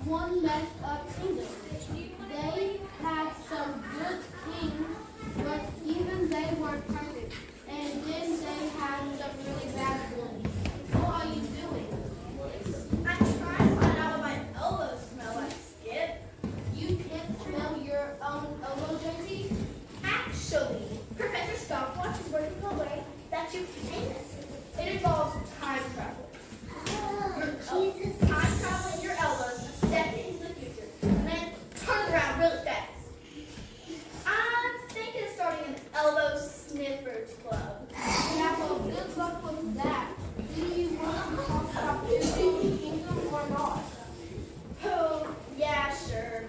one messed up kingdom. They had some good kings, but even they weren't perfect. And then they had some really bad ones. What are you doing? I'm trying to find out what my elbows smell like, Skip. You can't smell your own elbow, JT? Actually, Professor Stopwatch is working a way that you can. It involves time travel. Time traveling your elbows a step into the future, and then turn around really fast. I'm thinking of starting an elbow sniffers club. Yeah, well, good luck with that. Do you want to talk about choosing kingdom or not? Oh, yeah, sure.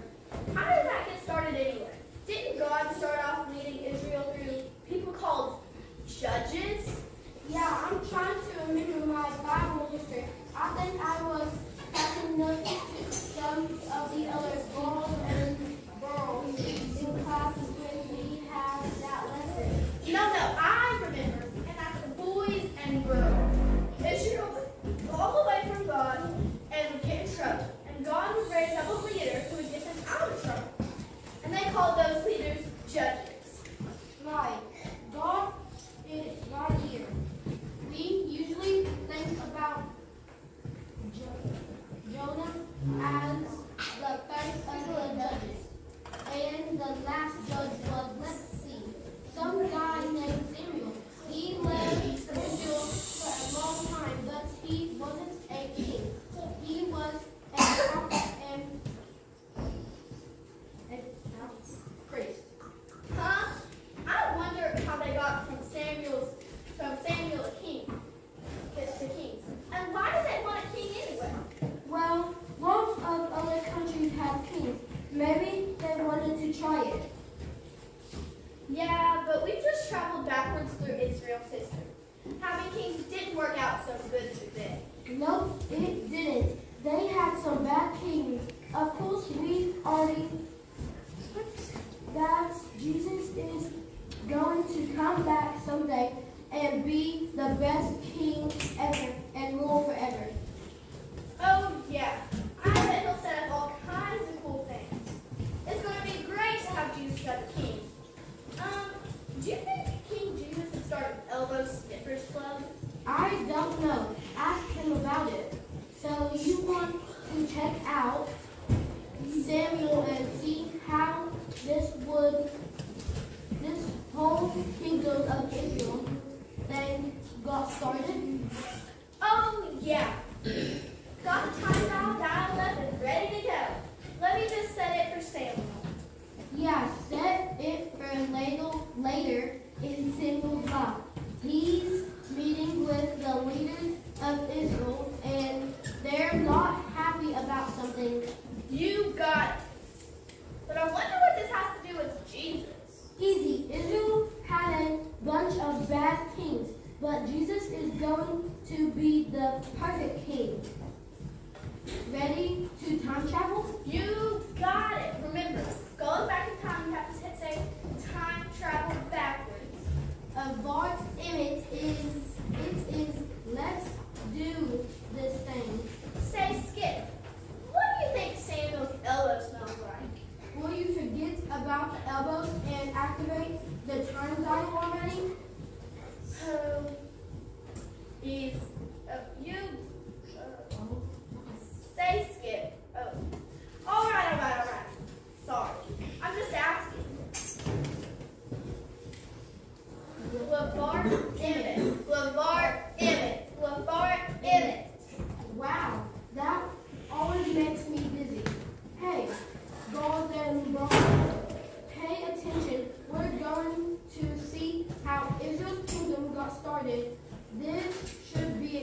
How did that get started anyway? Didn't God start off leading Israel through people called judges? Yeah, I'm trying to remember my Bible history. I think I was passing notes to some of the other girls and girls in class when we had that lesson. No, I remember. And that's the boys and girls. Israel would fall away from God and would get in trouble. And God would raise up a leader who would get them out of trouble. And they called those leaders judges. Right. God is right here. We usually think about Jonah as the first of the judges. And the last judge was, let's see, some guy named Samuel. He led Israel for a long time, but he wasn't a king. He was a prophet and a priest. Huh? I wonder how they got from Samuel a king to kings. And why did they want a king anyway? Well, lots of other countries have kings. Maybe they wanted to try it. Yeah, but we just traveled backwards through Israel's history. Having kings didn't work out so good today. No, it didn't. They had some bad kings. Of course, we already that Jesus is going to come back someday and be the best king ever and rule forever. Oh, yeah. I bet he'll set up all kinds of cool things. It's going to be great to have Jesus as a king. Do you think King Jesus would start an elbow sniffers club? I don't know. Ask him about it. So you want to check out Samuel and see how this whole kingdom of Israel thing got started? Oh, yeah. Got the time dialed up and ready to go. Let me just set it for Samuel. Yeah, set it for later in Samuel's life. He's meeting with the leaders of Israel, and they're not happy about something. You got it. But I wonder what this has to do with Jesus. Easy. Israel had a bunch of bad kings, but Jesus is going to be the perfect king. Ready to time travel? You got it. Remember, going back in time, you have to say time travel backwards. A Bart's image is let's do this thing. Say, Skip, what do you think Samuel's elbow smells like? Will you forget about the elbows and activate the time dial already? So, is you say, Skip. Oh, all right. Sorry, I'm just asking. LeVar Emmett. Wow, that always makes me dizzy. Hey, girls and boys, pay attention. We're going to see how Israel's kingdom got started. This should be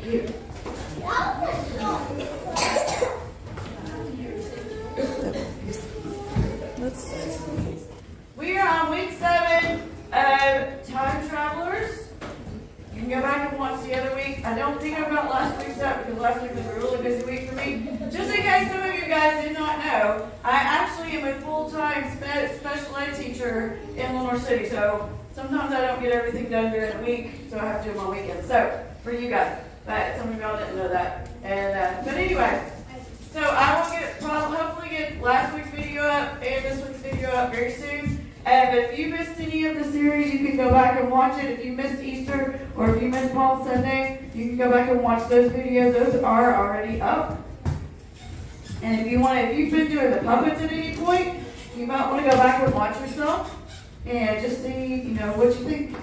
you. We are on week 7 of Time Travelers. You can go back and watch the other week. I don't think I've got last week's up because last week was a really busy week for me. Just in case some of you guys did not know, I actually am a full-time special ed teacher in Lenore City. So sometimes I don't get everything done during the week, so I have to do them on weekends. So for you guys, but some of y'all didn't know that. And but anyway, so I will hopefully get last week's video up and this week's video up very soon. But if you missed any of the series, you can go back and watch it. If you missed Easter or if you missed Palm Sunday, you can go back and watch those videos. Those are already up. And if you've been doing the puppets at any point, you might want to go back and watch yourself and just see, what you think.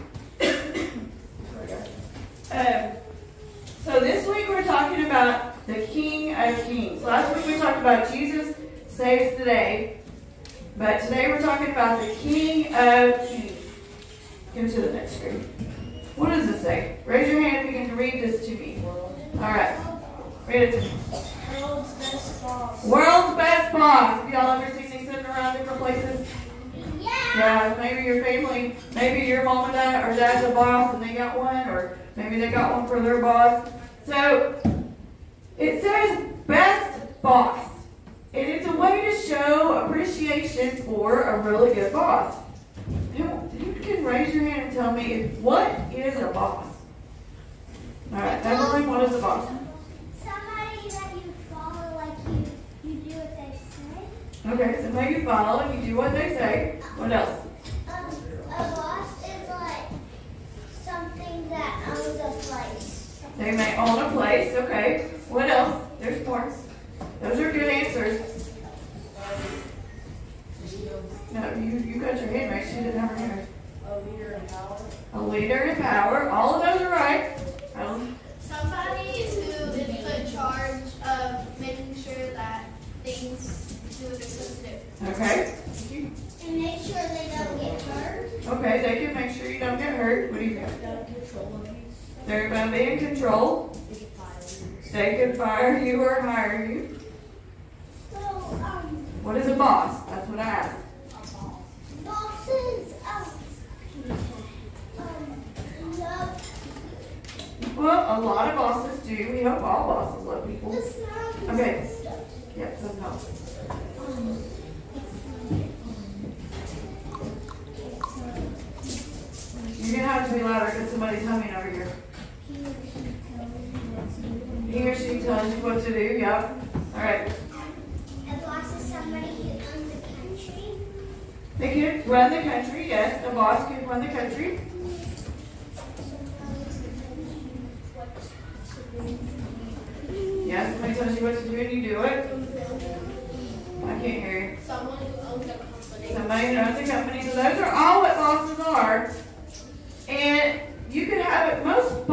So this week we're talking about the King of Kings. Last week we talked about Jesus saves the day. But today we're talking about the King of Kings. Go to the next screen. What does it say? Raise your hand if you can read this to me. All right. Read it to me. World's best boss. World's best boss. Have y'all ever seen these sitting around different places? Yeah, maybe your family, maybe your mom and dad or dad's a boss and they got one, or maybe they got one for their boss. So it says best boss. And it's a way to show appreciation for a really good boss. Who can raise your hand and tell me what is a boss? All right, Evelyn, what is a boss? Somebody that you follow, like you do what they say. Okay, somebody you follow and you do what they say. What else? A boss is like something that owns a place. They may own a place. Okay. What else? There's more. Those are good answers. No, you got your hand raised. She didn't have her hand raised. A leader in power. A leader in power. All of those are right. Somebody who is in charge of making sure that things do what they're supposed to do. Okay. And make sure they don't get hurt. Okay, they can make sure you don't get hurt. What do you got? They're going to be in control. They can fire you or hire you. So, what is a boss? That's what I asked. bosses, love. Well, a lot of bosses do. We hope all bosses love people. The sound Okay. stuff. Yep, some help. You're going to have to be louder because somebody's humming over here. He or she tells you what to do. Yep. All right. A boss is somebody who owns the country. They can run the country, yes. The boss can run the country. Yes, somebody tells you what to do and you do it. I can't hear you. Someone who owns a company. Somebody who owns a company. So those are all what bosses are. And you can have it, most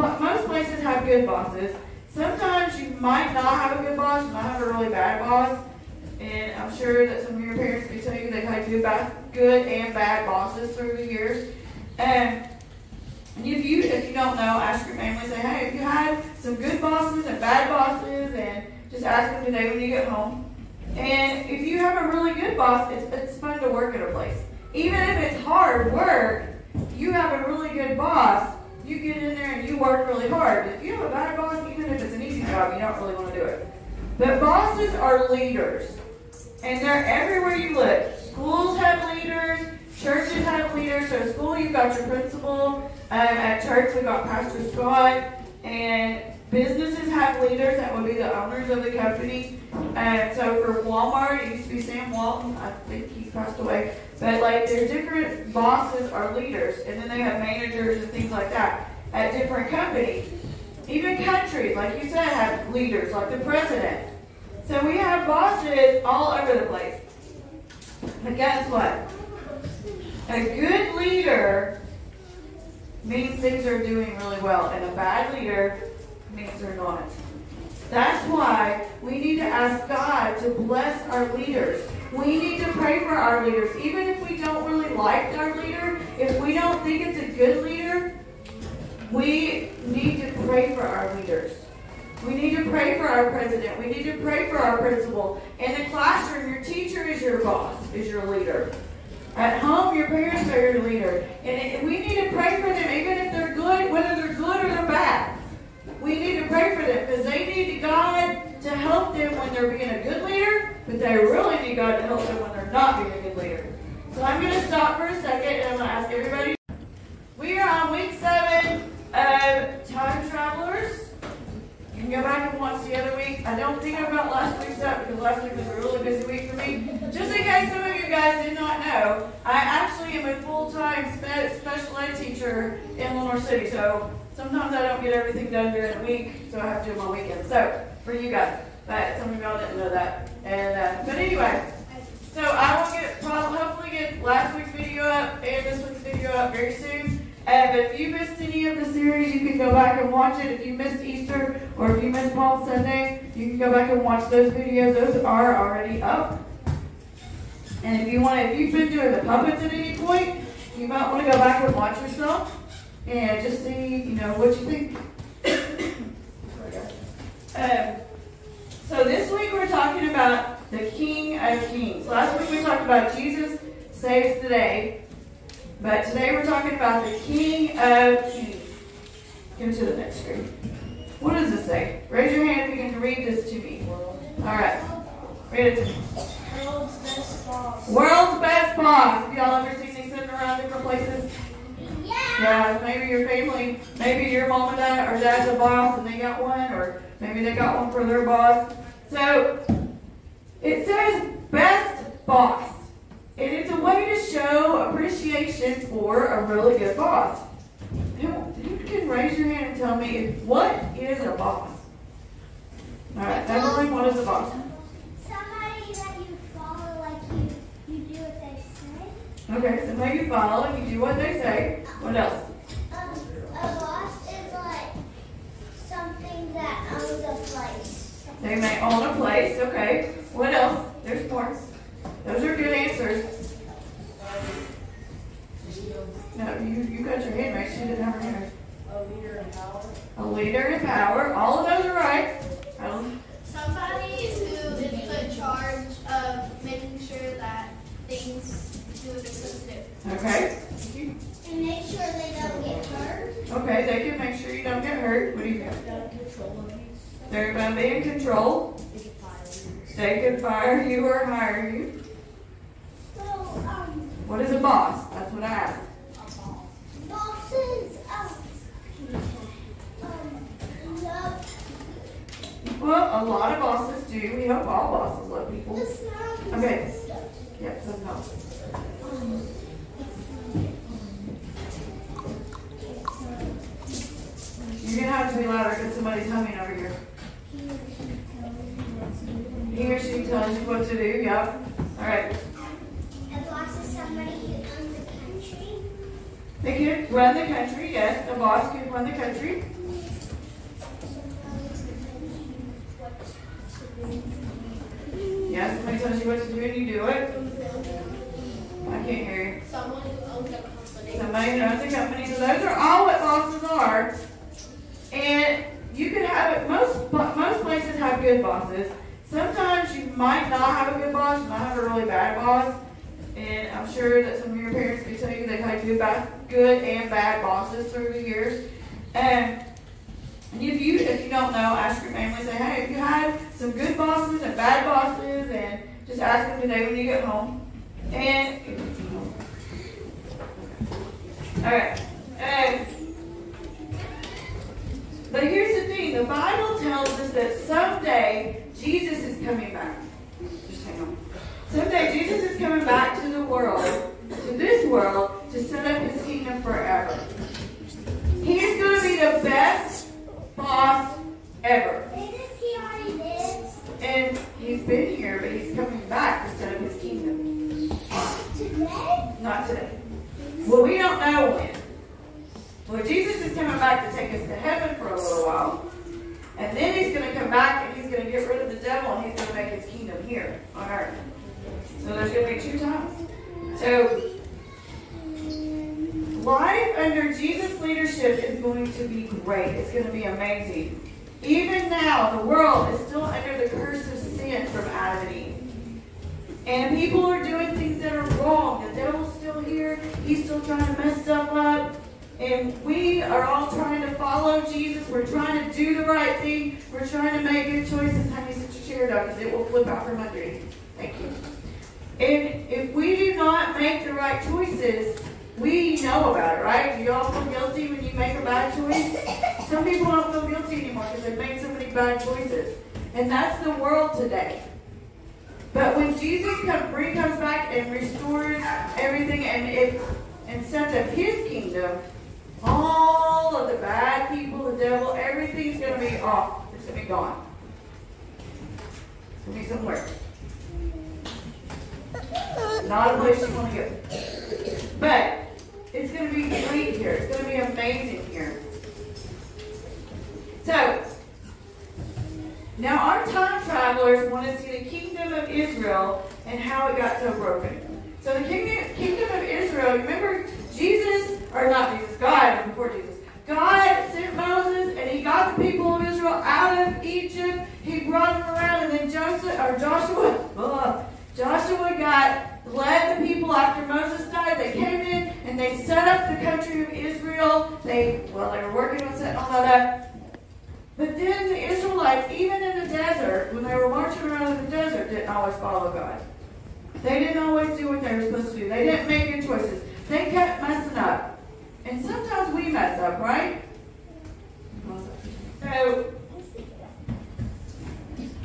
places have good bosses. Sometimes you might not have a good boss, you might have a really bad boss. And I'm sure that some of your parents can tell you they've had good and bad bosses through the years. And if you don't know, ask your family, say, hey, have you had some good bosses and bad bosses? And just ask them today when you get home. And if you have a really good boss, it's fun to work at a place. Even if it's hard work, you have a really good boss, you get in there and you work really hard. If you have a bad boss, even if it's an easy job, you don't really want to do it. But bosses are leaders. And they're everywhere you look. Schools have leaders. Churches have leaders. So at school, you've got your principal. At church, we've got Pastor Scott. And businesses have leaders. That would be the owners of the company. So for Walmart, it used to be Sam Walton. I think he's passed away. But there's different bosses are leaders. And then they have managers and things like that at different companies. Even countries, like you said, have leaders, like the president. So we have bosses all over the place. But guess what? A good leader means things are doing really well, and a bad leader means they're not. That's why we need to ask God to bless our leaders. We need to pray for our leaders. Even if we don't really like our leader, if we don't think it's a good leader, we need to pray for our leaders. We need to pray for our president. We need to pray for our principal. In the classroom, your teacher is your boss, is your leader. At home, your parents are your leader. And we need to pray for them, even if they're good, whether they're good or they're bad. We need to pray for them because they need God to help them when they're being a good leader, but they really need God to help them when they're not being a good leader. So I'm going to stop for a second and I'm going to ask everybody. We are on week 7 of Time Travelers. You can go back and watch the other week. I don't think I've got last week's up because last week was a really busy week for me. Just in case some of you guys did not know, I actually am a full-time special ed teacher in Lenore City. So sometimes I don't get everything done during the week, so I have to do them on weekends. So for you guys, but some of y'all didn't know that. And but anyway, so I will hopefully get last week's video up and this week's video up very soon. But if you missed any of the series, you can go back and watch it. If you missed Easter or if you missed Palm Sunday, you can go back and watch those videos. Those are already up. And if you've been doing the puppets at any point, you might want to go back and watch yourself and just see, what you think. So this week we're talking about the King of Kings. Last week we talked about Jesus saves the day. But today we're talking about the King of Kings. Go to the next screen. What does this say? Raise your hand if you can read this to me. All right. Read it to me. World's best boss. World's best boss. Have y'all ever seen these sitting around different places? Yeah, maybe your family, maybe your mom and dad or dad's a boss and they got one, or maybe they got one for their boss. So it says best boss. And it's a way to show appreciation for a really good boss. Who can raise your hand and tell me what is a boss? All right, Evelyn, what is a boss? Somebody that you follow, like you do what they say. Okay, somebody you follow and you do what they say. What else? A boss is like something that owns a place. They may own a place. Okay. What else? There's more. Those are good answers. No, you got your hand right. She didn't have her hand. A leader in power. A leader in power. All of those are right. Somebody who is in charge of making sure that things do what they're supposed to do. Okay. And make sure they don't get hurt. Okay, they can make sure you don't get hurt. What do you think? They're going to be in control. They can fire you or hire you. So, what is a boss? That's what I asked. bosses, love. Well, a lot of bosses do. We hope all bosses love people. The smell. Okay. Yep, some help. You're going to have to be louder because somebody's humming over here. He or she tells you what to do, yep. All right. A boss is somebody who owns the country. They can run the country, yes. The boss can run the country. Yes, somebody tells you what to do and you do it. I can't hear you. Someone who owns a company. Somebody who owns a company. So those are all what bosses are. And you can have it, most places have good bosses. Sometimes you might not have a good boss, you might have a really bad boss. And I'm sure that some of your parents can tell you they've had good and bad bosses through the years. And if you don't know, ask your family, say, hey, have you had some good bosses and bad bosses? And just ask them today when you get home. And, all right. But here's the thing, the Bible tells us that someday Jesus is coming back. Just hang on. Someday Jesus is coming back to the world, to this world, to set up his kingdom forever. He's going to be the best boss ever. He already did. And he's been here, but he's coming back to set up his kingdom. Today? Not today. Well, we don't know when. Well, Jesus is coming back to take us to heaven for a little while. And then he's going to come back and he's going to get rid of the devil and he's going to make his kingdom here on earth. So there's going to be 2 times. So life under Jesus' leadership is going to be great. It's going to be amazing. Even now, the world is still under the curse of sin from Adam and Eve. And people are doing things that are wrong. The devil's still here. He's still trying to mess stuff up. And we are all trying to follow Jesus. We're trying to do the right thing. We're trying to make good choices. Honey, sit your chair down because it will flip out from under you. Thank you. And if we do not make the right choices, we know about it, right? Do you all feel guilty when you make a bad choice? Some people don't feel guilty anymore because they've made so many bad choices. And that's the world today. But when Jesus comes back and restores everything and sets up his kingdom, all of the bad people, the devil, everything's going to be off. It's going to be gone. It's going to be somewhere. Not a place you want to go. But it's going to be great here. It's going to be amazing here. So, now our time travelers want to see the kingdom of Israel and how it got so broken. So the kingdom of Israel, remember Jesus, or not Jesus, God, before Jesus. God sent Moses and he got the people of Israel out of Egypt. He brought them around and then Joshua led the people after Moses died. They came in and they set up the country of Israel. They were working on setting all that up. But then the Israelites, even in the desert, when they were marching around in the desert, didn't always follow God. They didn't always do what they were supposed to do. They didn't make good choices. They kept messing up. And sometimes we mess up, right? So,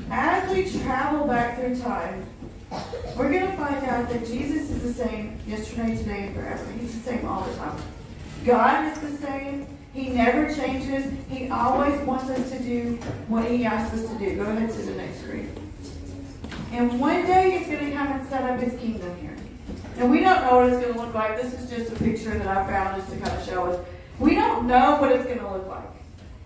as we travel back through time, we're going to find out that Jesus is the same yesterday, today, and forever. He's the same all the time. God is the same. He never changes. He always wants us to do what he asks us to do. Go ahead to the next screen. And one day he's going to come and set up his kingdom here. And we don't know what it's going to look like. This is just a picture that I found just to kind of show us. We don't know what it's going to look like.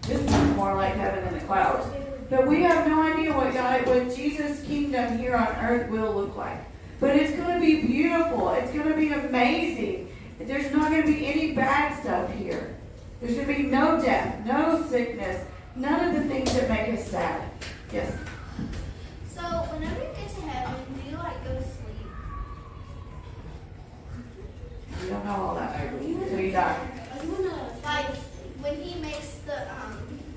This is more like heaven in the clouds. But we have no idea what Jesus' kingdom here on earth will look like. But it's going to be beautiful. It's going to be amazing. There's not going to be any bad stuff here. There's going to be no death, no sickness, none of the things that make us sad. Yes? So, whenever you get to heaven, do you, go to sleep? You don't know all that until you die. Like, when he makes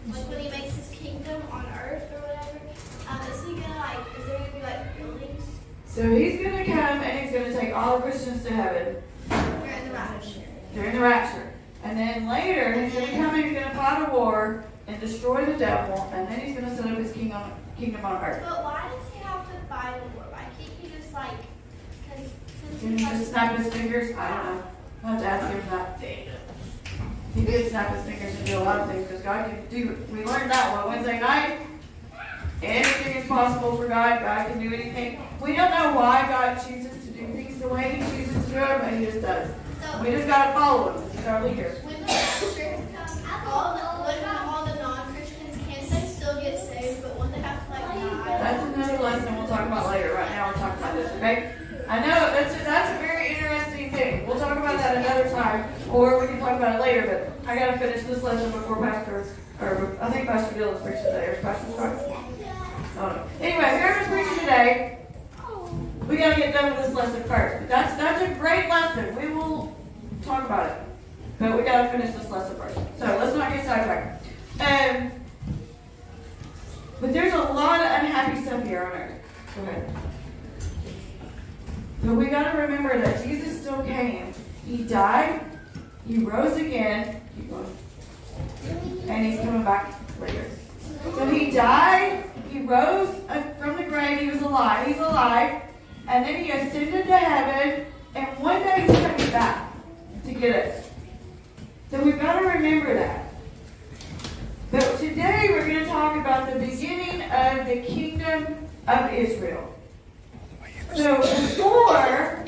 when he makes his kingdom on earth or whatever, is he gonna, is there gonna be, buildings? So he's going to come and he's going to take all the Christians to heaven. During the rapture. During the rapture. And then later, he's going to come and he's going to fight a war and destroy the devil, and then he's going to set up his kingdom on earth. But why does he have to fight a war? Why can't he just, because since Can he just snap his fingers? I don't know. I'll have to ask him that. He did snap his fingers and do a lot of things because God can do it. We learned that one Wednesday night. Anything is possible for God. God can do anything. We don't know why God chooses to do things the way he chooses to do it, but he just does. So, we just got to follow him. He's our leader. When the rapture comes, what about all the non-Christians? Can they still get saved, but won't they have to, die? That's another lesson we'll talk about later. Right now we're talking about this, okay? I know, that's a very interesting thing. We'll talk about that another time, or we can talk about it later, but I got to finish this lesson before I think Pastor Dylan's preaching today, or Pastor Scott? Anyway, whoever's preaching today, we got to get done with this lesson first. But that's a great lesson. We will talk about it. But we got to finish this lesson first. So let's not get sidetracked. But there's a lot of unhappy stuff here on earth. Go ahead. But we got to remember that Jesus still came. He died. He rose again. Keep going. And he's coming back later. So he died. He rose from the grave. He was alive. He's alive. And then he ascended to heaven. And one day he's coming back to get us. So we've got to remember that. But today we're going to talk about the beginning of the kingdom of Israel. So before,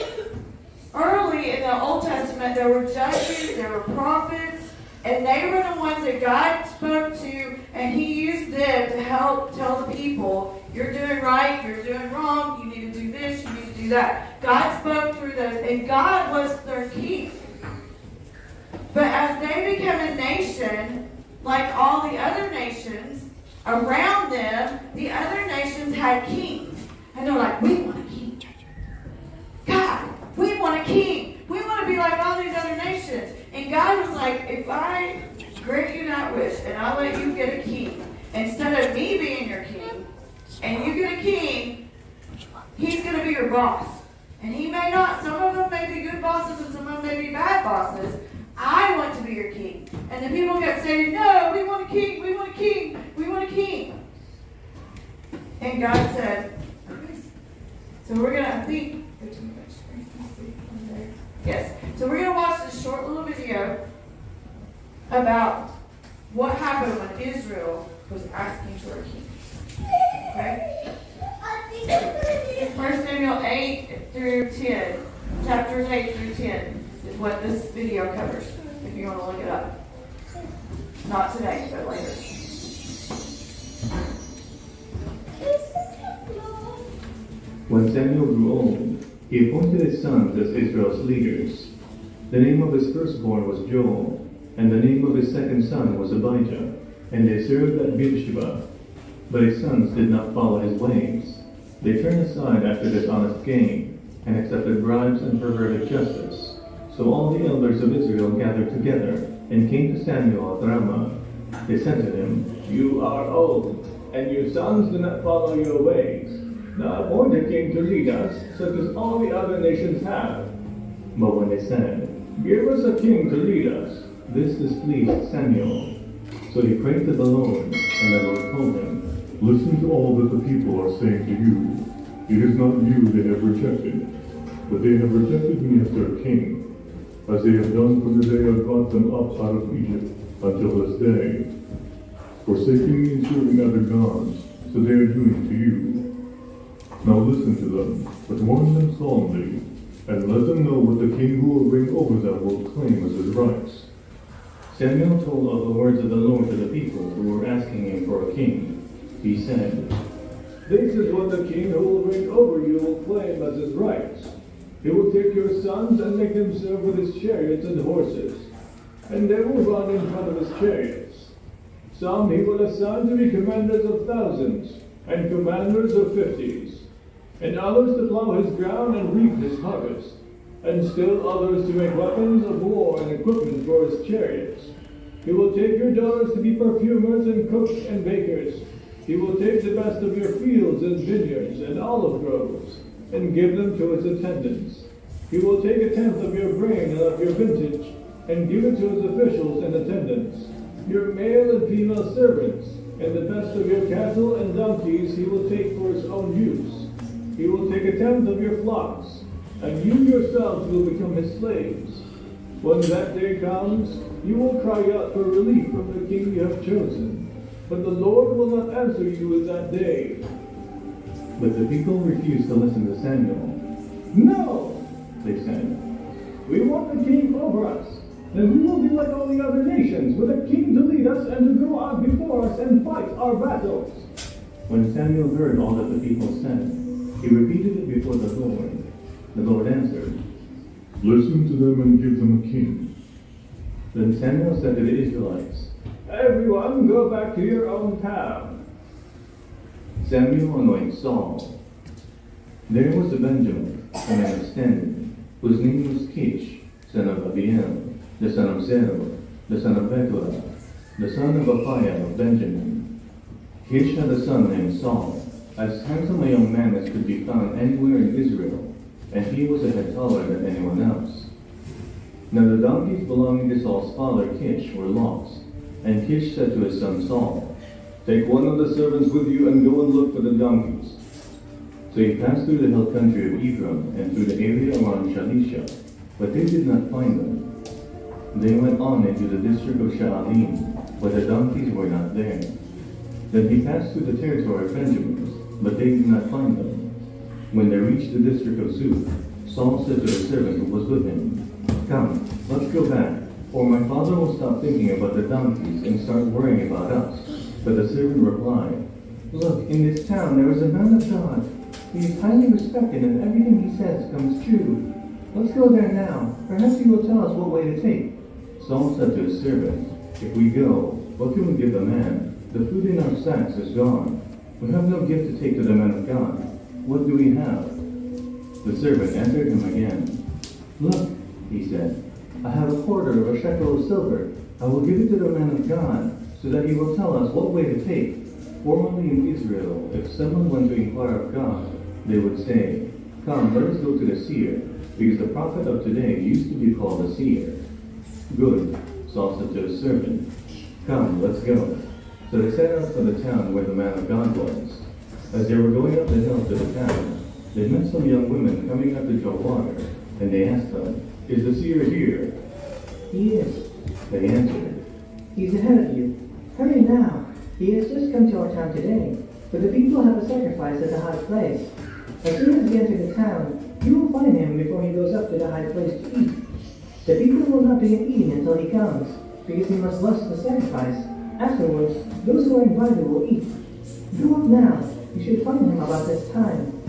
early in the Old Testament, there were judges, there were prophets, and they were the ones that God spoke to, and he used them to help tell the people, you're doing right, you're doing wrong, you need to do this, you need to do that. God spoke through those, and God was their king. But as they become a nation, like all the other nations, around them, the other nations had kings. And they're like, we want a king. God, we want a king. We want to be like all these other nations. And God was like, if I grant you that wish and I let you get a king, instead of me being your king, and you get a king, he's going to be your boss. And he may not, some of them may be good bosses and some of them may be bad bosses. I want to be your king. And the people kept saying, no, we want a king, we want a king, we want a king. And God said, okay. So we're going to, I think, yes. So we're going to watch this short little video about what happened when Israel was asking for a king. Okay? 1 Samuel 8 through 10, chapters 8 through 10 is what this video covers, if you want to look it up. Not today, but later. When Samuel grew old, he appointed his sons as Israel's leaders. The name of his firstborn was Joel, and the name of his second son was Abijah, and they served at Beersheba. But his sons did not follow his ways. They turned aside after dishonest gain, and accepted bribes and perverted justice. So all the elders of Israel gathered together, and came to Samuel at Ramah. They said to him, "You are old, and your sons do not follow your ways. Now appoint a king to lead us, such as all the other nations have." But when they said, "Give us a king to lead us," this displeased Samuel. So he prayed to the Lord, and the Lord told him, Listen to all that the people are saying to you. It is not you they have rejected, but they have rejected me as their king, as they have done from the day I brought them up out of Egypt until this day, forsaking me and serving other gods, so they are doing to you. Now listen to them, but warn them solemnly, and let them know what the king who will reign over them will claim as his rights. Samuel told all the words of the Lord to the people who were asking him for a king. He said, "This is what the king who will reign over you will claim as his rights. He will take your sons and make them serve with his chariots and horses, and they will run in front of his chariots. Some he will assign to be commanders of thousands and commanders of fifties, and others to plow his ground and reap his harvest, and still others to make weapons of war and equipment for his chariots. He will take your daughters to be perfumers and cooks and bakers. He will take the best of your fields and vineyards and olive groves, and give them to his attendants. He will take a tenth of your grain and of your vintage, and give it to his officials and attendants, your male and female servants, and the best of your cattle and donkeys he will take for his own use. He will take a tenth of your flocks, and you yourselves will become his slaves. When that day comes, you will cry out for relief from the king you have chosen. But the Lord will not answer you in that day." But the people refused to listen to Samuel. "No," They said, "we want the king over us. Then we will be like all the other nations, with a king to lead us and to go out before us and fight our battles." When Samuel heard all that the people said, he repeated it before the Lord. The Lord answered, Listen to them and give them a king. Then Samuel said to the Israelites, "Everyone go back to your own town." Samuel anoints Saul. There was a Benjamin, a man of standard, whose name was Kish, son of Abiel, the son of Zerah, the son of Bethuel, the son of Aphiah of Benjamin. Kish had a son named Saul, as handsome a young man as could be found anywhere in Israel, and he was a head taller than anyone else. Now the donkeys belonging to Saul's father Kish were lost, and Kish said to his son Saul, "Take one of the servants with you and go and look for the donkeys." So he passed through the hill country of Ephraim and through the area around Shalisha, but they did not find them. They went on into the district of Sha'alim, but the donkeys were not there. Then he passed through the territory of Benjamin, but they did not find them. When they reached the district of Zuph, Saul said to the servant who was with him, "Come, let's go back, or my father will stop thinking about the donkeys and start worrying about us." But the servant replied, "Look, in this town there is a man of God. He is highly respected and everything he says comes true. Let's go there now. Perhaps he will tell us what way to take." Saul said to his servant, "If we go, what can we give the man? The food in our sacks is gone. We have no gift to take to the man of God. What do we have? The servant answered him again. Look, he said, I have a quarter of a shekel of silver. I will give it to the man of God, so that he will tell us what way to take. Formerly in Israel, if someone went to inquire of God, they would say, Come, let us go to the seer, because the prophet of today used to be called a seer. Good, Saul said to the servant. Come, let's go. So they set out for the town where the man of God was. As they were going up the hill to the town, they met some young women coming up to draw water, and they asked them, Is the seer here? He is. They answered, He's ahead of you. Hurry now. He has just come to our town today, for the people have a sacrifice at the high place. As soon as we enter the town, you will find him before he goes up to the high place to eat. The people will not begin eating until he comes, because he must bless the sacrifice. Afterwards, those who are invited will eat. Go up now. You should find him about this time.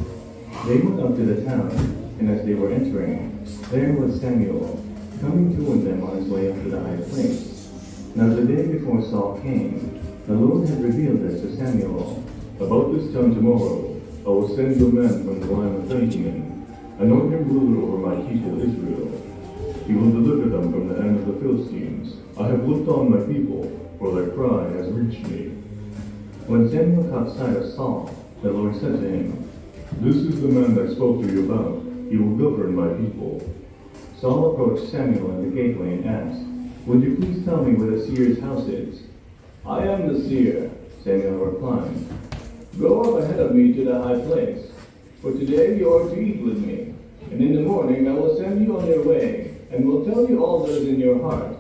They went up to the town, and as they were entering, there was Samuel, coming toward them on his way up to the high place. Now the day before Saul came, the Lord had revealed this to Samuel. About this time tomorrow, I will send you a man from the line of Benjamin, anoint him ruler over my people Israel. He will deliver them from the hand of the Philistines. I have looked on my people, for their cry has reached me. When Samuel caught sight of Saul, the Lord said to him, This is the man I spoke to you about. He will govern my people. Saul approached Samuel in the gateway and asked, Would you please tell me where the seer's house is? I am the seer, Samuel replied. Go up ahead of me to the high place, for today you are to eat with me, and in the morning I will send you on your way, and will tell you all that is in your heart.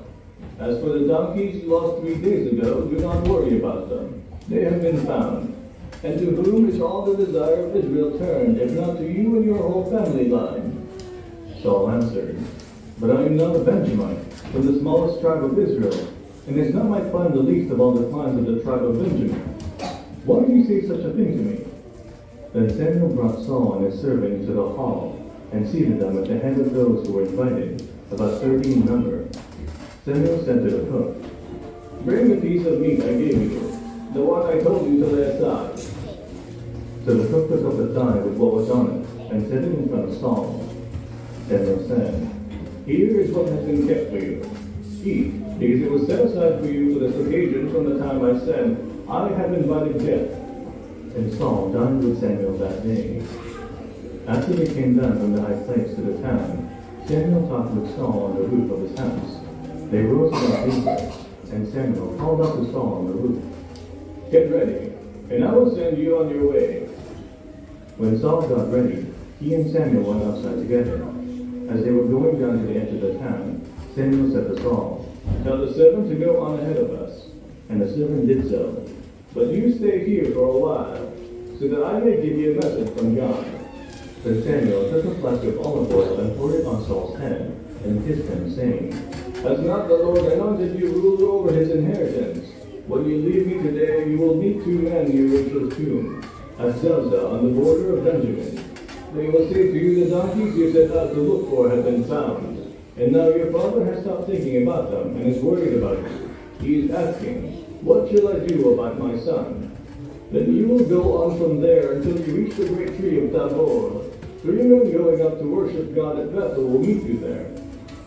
As for the donkeys you lost 3 days ago, do not worry about them. They have been found. And to whom is all the desire of Israel turned, if not to you and your whole family line? Saul answered, But I am not a Benjamite, from the smallest tribe of Israel, and is not my clan the least of all the clans of the tribe of Benjamin? Why do you say such a thing to me? Then Samuel brought Saul and his servant into the hall, and seated them at the head of those who were invited, about 30 in number. Samuel said to the cook, Bring the piece of meat I gave you, the one I told you to lay aside. So the cook took up the thigh with what was on it, and set it in front of Saul. Samuel said, Here is what has been kept for you. Eat, because it was set aside for you for this occasion from the time I said, I have invited death. And Saul dined with Samuel that day. After they came down from the high place to the town, Samuel talked with Saul on the roof of his house. They rose about daybreak, and Samuel called out to Saul on the roof, Get ready, and I will send you on your way. When Saul got ready, he and Samuel went outside together. As they were going down to the edge of the town, Samuel said to Saul, Tell the servant to go on ahead of us. And the servant did so. But you stay here for a while, so that I may give you a message from God. Then Samuel took a flask of olive oil and poured it on Saul's head, and kissed him, saying, Has not the Lord anointed you ruler over his inheritance? When you leave me today, you will meet 2 men near Rachel's tomb, at Zelzah on the border of Benjamin. They will say to you, The donkeys you set out to look for have been found. And now your father has stopped thinking about them, and is worried about you. He is asking, What shall I do about my son? Then you will go on from there until you reach the great tree of Tabor. 3 men going up to worship God at Bethel will meet you there.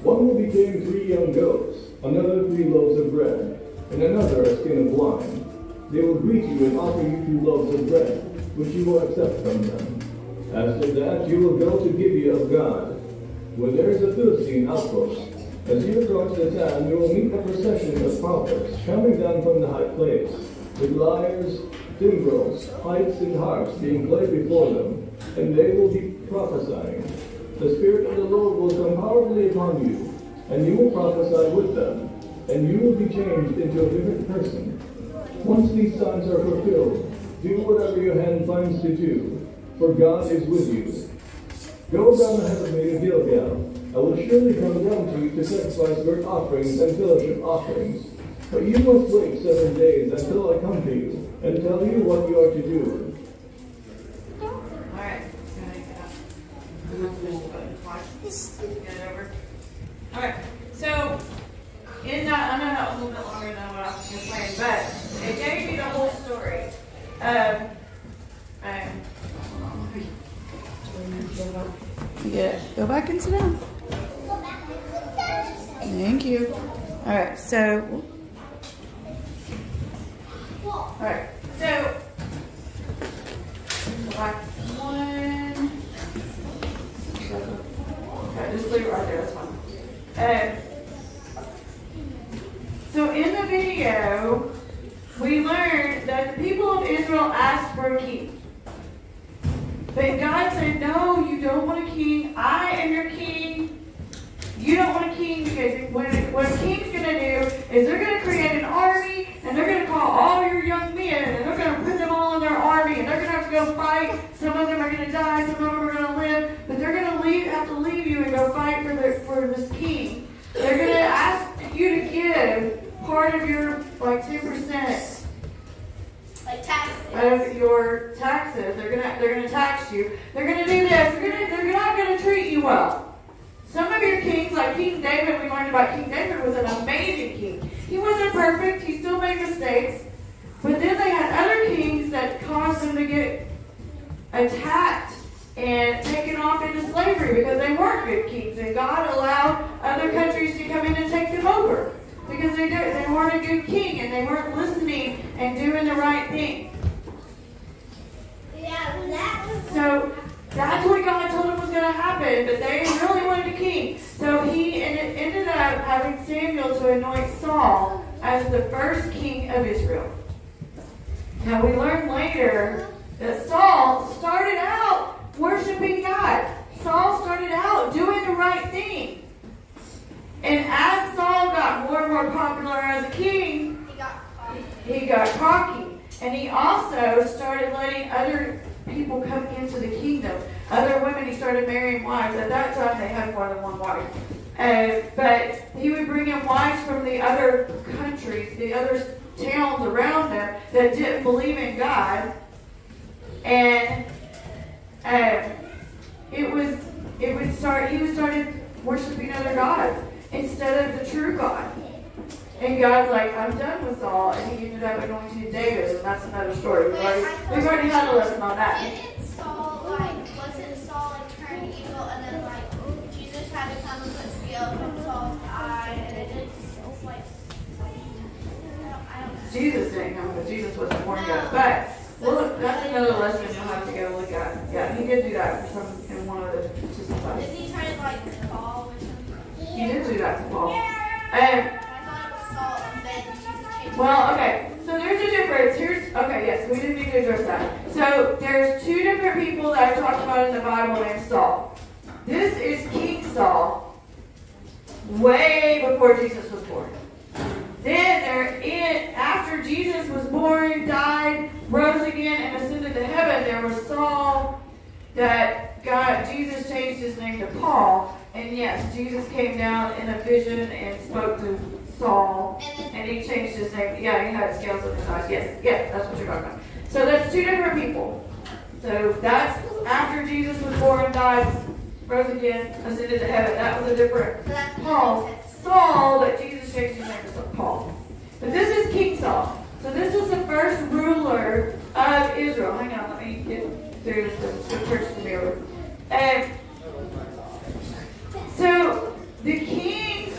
One will be carrying 3 young goats, another 3 loaves of bread, and another a skin of wine. They will greet you and offer you 2 loaves of bread, which you will accept from them. After that, you will go to Gibeah of God, where there is a Philistine outpost. As you approach the town, you will meet a procession of prophets coming down from the high place, with lyres, timbrels, pipes, and harps being played before them, and they will be prophesying. The Spirit of the Lord will come powerfully upon you, and you will prophesy with them, and you will be changed into a different person. Once these signs are fulfilled, do whatever your hand finds to do, for God is with you. Go down ahead of me to Gilgal. I will surely come down to you to sacrifice burnt offerings and fellowship offerings. But you must wait 7 days until I come to you and tell you what you are to do. Alright, get it over. Alright, so in that, I know that was a little bit longer than what I was just saying, but it gave me the whole story. Yeah, go back and sit down. Thank you. All right, so. All right, so. Back one. Okay, just leave it right there. That's fine. So in the video, we learned that the people of Israel asked for a king. But God said, no, you don't want a king. I am your king. You don't want a king because what a king's going to do is they're going to create an army and they're going to call all your young men and they're going to put them all in their army and they're going to have to go fight. Some of them are going to die. Some of them are going to live. But they're going to have to leave you and go fight for this king. They're going to ask you to give part of your, like 10%. Like taxes. Of your taxes. They're gonna tax you. They're gonna do this. They're not gonna treat you well. Some of your kings, like King David, we learned about King David was an amazing king. He wasn't perfect. He still made mistakes. But then they had other kings that caused them to get attacked and taken off into slavery because they weren't good kings. And God allowed other countries to come in and take them over. Because they weren't a good king and they weren't listening and doing the right thing. So that's what God told him was going to happen, but they really wanted a king. So he ended up having Samuel to anoint Saul as the first king of Israel. Now we learned later that Saul started out worshiping God. Saul started out doing the right thing. And as Saul got more and more popular as a king, he got cocky. And he also started letting other people come into the kingdom. Other women, he started marrying wives. At that time, they had more than one wife. But he would bring in wives from the other countries, the other towns around them that didn't believe in God. And he would started worshiping other gods instead of the true God. And God's like, I'm done with Saul, and he ended up anointing David, and that's another story. We've already had a lesson on that. Wasn't Saul turned evil, and then Jesus had to come and put scales on Saul's eye, and it's like I don't know. Jesus didn't come, but Jesus wasn't born yet. But well, that's another lesson you'll have to go look at. Yeah, he did do that for some in one of the participants. Did he try to Paul or something? He did do that to Paul. I thought it was Saul, and then Jesus changed. Well, okay. So there's a difference. Yes, we didn't need to address that. So there's two different people that are talked about in the Bible named Saul. This is King Saul, way before Jesus was born. Then after Jesus was born, died, rose again, and ascended to heaven, there was Saul that Jesus changed his name to Paul. And yes, Jesus came down in a vision and spoke to Saul, and he changed his name. Yeah, he had scales on his eyes. Yes, that's what you're talking about. So that's two different people. So that's after Jesus was born, died, rose again, ascended to heaven. That was a different Paul. Saul, that Jesus changed his name to Paul. But this is King Saul. So this is the first ruler of Israel. Hang on, let me get through this. The church to be over. So the kings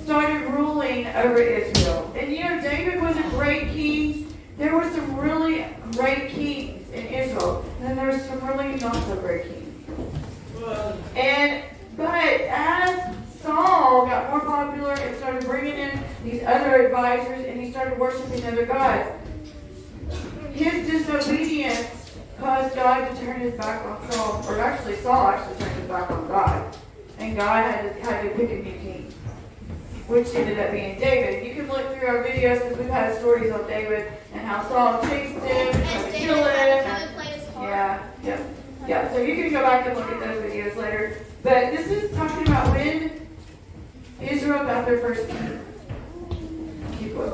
started ruling over Israel. And David was a great king. There were some really great kings in Israel. And then there were some really not so great kings. But as Saul got more popular and started bringing in these other advisors and he started worshiping other gods, his disobedience caused God to turn his back on Saul. Or actually, Saul turned his back on God. And God had to pick a new king, which ended up being David. You can look through our videos because we've had stories on David and how Saul chased him and tried to kill him. Yeah. So you can go back and look at those videos later. But this is talking about when Israel got their first king. Keep going.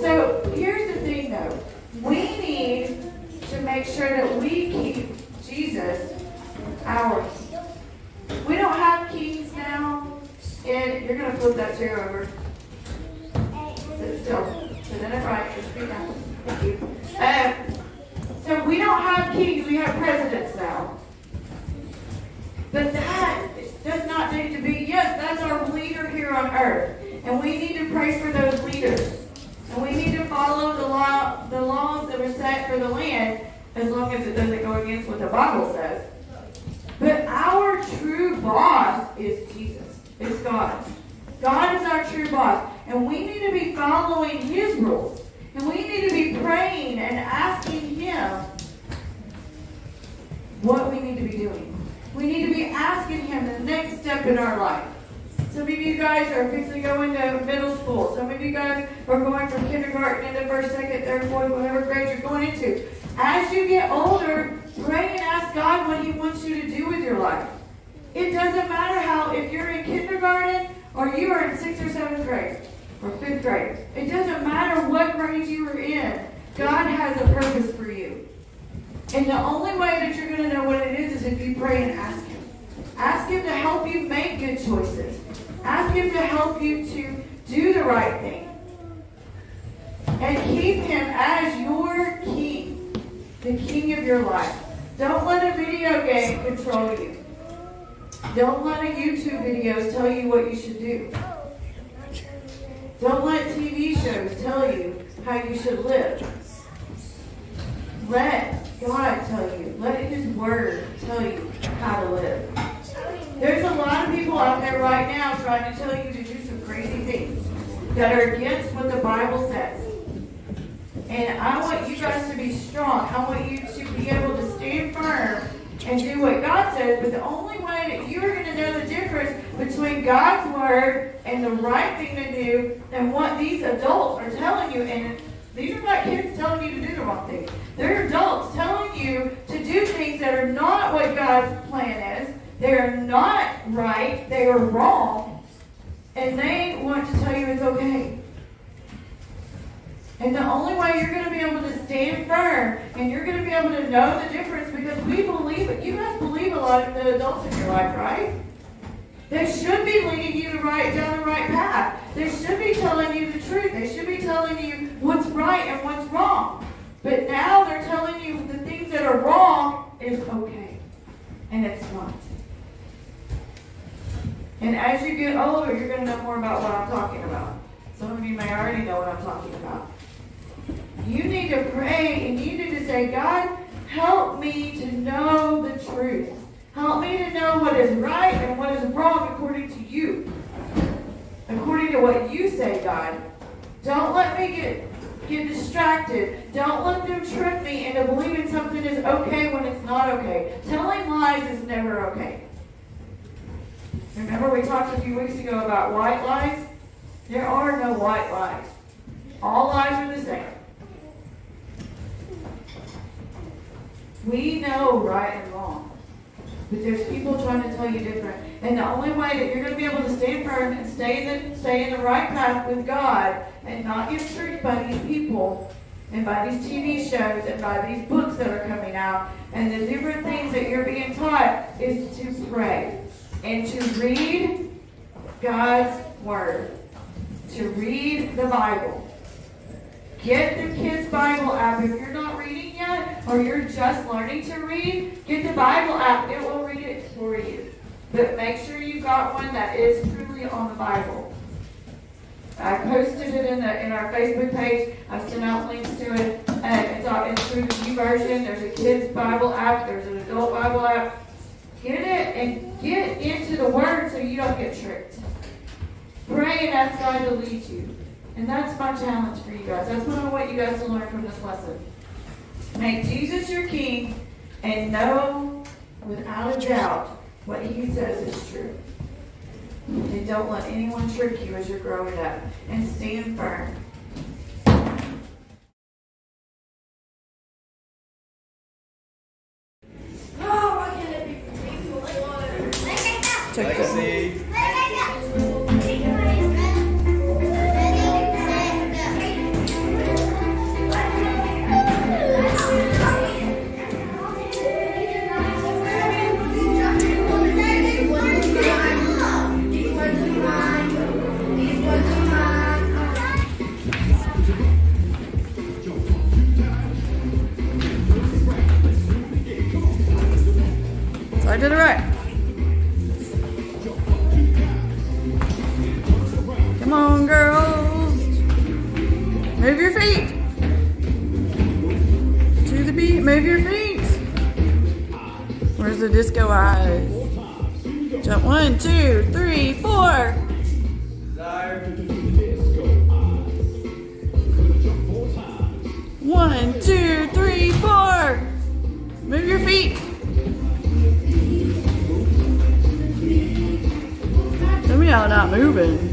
So here's the thing, though. We need to make sure that we keep Jesus our king. We don't have kings now, and you're going to flip that chair over. have presidents now. But that does not need to be, yes, that's our leader here on earth. And we need to pray for those leaders. And we need to follow the laws that are set for the land, as long as it doesn't go against what the Bible says. But our true boss is Jesus. It's God. God is our true boss. And we need to be following His rules. And we need to be praying and asking Him what we need to be doing. We need to be asking Him the next step in our life. Some of you guys are fixing to go into middle school. Some of you guys are going from kindergarten into first, second, third, fourth, whatever grade you're going into. As you get older, pray and ask God what He wants you to do with your life. It doesn't matter if you're in kindergarten or you are in 6th or 7th grade or 5th grade. It doesn't matter what grade you are in. God has a purpose for you. And the only way that you're going to know what it is if you pray and ask Him. Ask Him to help you make good choices. Ask Him to help you to do the right thing. And keep Him as your king, the king of your life. Don't let a video game control you. Don't let a YouTube videos tell you what you should do. Don't let TV shows tell you how you should live. Let God tell you. Let His Word tell you how to live. There's a lot of people out there right now trying to tell you to do some crazy things that are against what the Bible says. And I want you guys to be strong. I want you to be able to stand firm and do what God says. But the only way that you are going to know the difference between God's Word and the right thing to do and what these adults are telling you, and these are not kids telling you to do the wrong thing. They're adults telling you to do things that are not what God's plan is. They're not right. They are wrong. And they want to tell you it's okay. And the only way you're going to be able to stand firm and you're going to be able to know the difference, because we believe it. You guys believe a lot in the adults in your life, right? They should be leading you down the right path. They should be telling you the truth. They should be telling you what's right and what's wrong. But now they're telling you the things that are wrong is okay. And it's not. And as you get older, you're going to know more about what I'm talking about. Some of you may already know what I'm talking about. You need to pray and you need to say, God, help me to know the truth. Help me to know what is right and what is wrong according to you. According to what you say, God. Don't let me get distracted. Don't let them trick me into believing something is okay when it's not okay. Telling lies is never okay. Remember we talked a few weeks ago about white lies? There are no white lies. All lies are the same. We know right and wrong. But there's people trying to tell you different. And the only way that you're going to be able to stand firm and stay in the right path with God and not get tricked by these people and by these TV shows and by these books that are coming out and the different things that you're being taught is to pray and to read God's Word, to read the Bible. Get the kids' Bible app. If you're not reading yet or you're just learning to read, get the Bible app. It will read it for you. But make sure you got one that is truly on the Bible. I posted it in our Facebook page. I sent out links to it. It's through the YouVersion. There's a kids' Bible app. There's an adult Bible app. Get it and get into the Word so you don't get tricked. Pray and ask God to lead you. And that's my challenge for you guys. That's what I want you guys to learn from this lesson. Make Jesus your King and know without a doubt what He says is true. And don't let anyone trick you as you're growing up. And stand firm. Oh, why can't it be peaceful like water? Legacy. Right to the right. Come on, girls. Move your feet. To the beat, move your feet. Where's the disco eyes? Jump 1, 2, 3, 4. Desire. 1, 2, 3, 4. Move your feet. Some of y'all not moving.